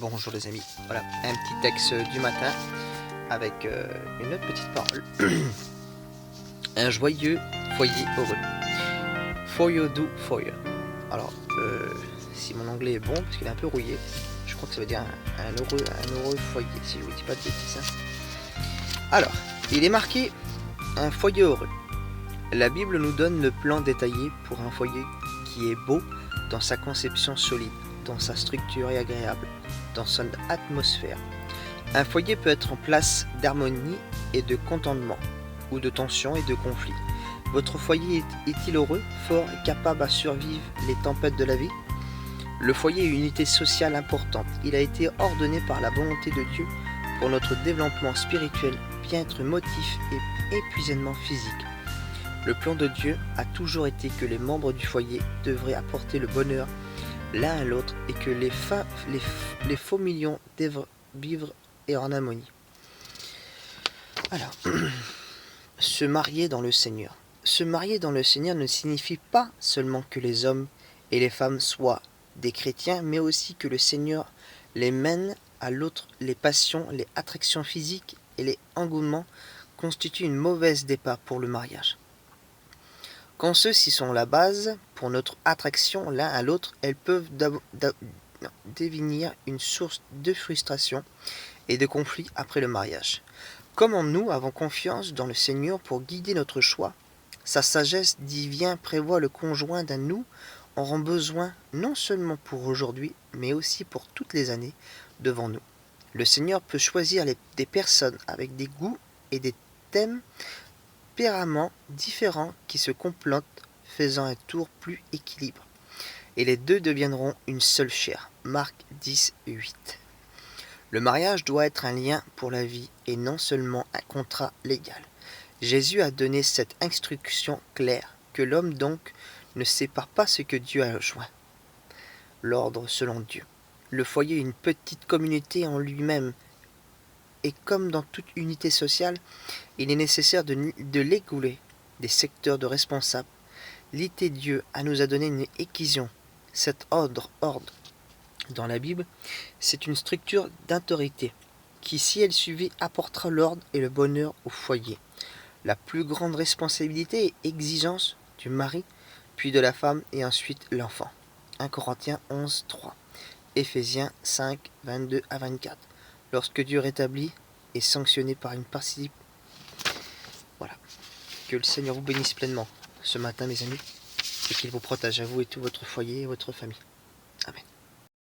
Bonjour les amis, voilà un petit texte du matin avec une autre petite parole. Un joyeux foyer heureux. Foyer do foyer. Alors, si mon anglais est bon, parce qu'il est un peu rouillé, je crois que ça veut dire un heureux foyer, si je ne vous dis pas de bêtises. Alors, il est marqué un foyer heureux. La Bible nous donne le plan détaillé pour un foyer qui est beau dans sa conception solide, dans sa structure et agréable, dans son atmosphère. Un foyer peut être en place d'harmonie et de contentement, ou de tension et de conflit. Votre foyer est-il heureux, fort et capable à survivre les tempêtes de la vie? Le foyer est une unité sociale importante. Il a été ordonné par la volonté de Dieu pour notre développement spirituel, bien-être motif et épuisement physique. Le plan de Dieu a toujours été que les membres du foyer devraient apporter le bonheur l'un à l'autre et que les faux millions devraient vivre en harmonie. Alors, se marier dans le Seigneur. Se marier dans le Seigneur ne signifie pas seulement que les hommes et les femmes soient des chrétiens, mais aussi que le Seigneur les mène à l'autre. Les passions, les attractions physiques et les engouements constituent une mauvaise départ pour le mariage. Quand ceux-ci sont la base pour notre attraction l'un à l'autre, elles peuvent devenir une source de frustration et de conflit après le mariage. Comment nous avons confiance dans le Seigneur pour guider notre choix, sa sagesse divine prévoit le conjoint d'un nous auront besoin non seulement pour aujourd'hui, mais aussi pour toutes les années devant nous. Le Seigneur peut choisir des personnes avec des goûts et des thèmes tempéraments différents qui se complètent, faisant un tour plus équilibré. Et les deux deviendront une seule chair. Marc 10, 8. Le mariage doit être un lien pour la vie et non seulement un contrat légal. Jésus a donné cette instruction claire que l'homme donc ne sépare pas ce que Dieu a joint. L'ordre selon Dieu. Le foyer est une petite communauté en lui-même et comme dans toute unité sociale, il est nécessaire de l'écouler des secteurs de responsables. L'ité Dieu nous a donné une équation. Cet ordre dans la Bible, c'est une structure d'autorité qui, si elle suivit, apportera l'ordre et le bonheur au foyer. La plus grande responsabilité et exigence du mari, puis de la femme et ensuite l'enfant. 1 Corinthiens 11, 3. Éphésiens 5, 22 à 24. Lorsque Dieu rétablit et sanctionné par une partie. Voilà. Que le Seigneur vous bénisse pleinement ce matin, mes amis, et qu'il vous protège à vous et tout votre foyer et votre famille.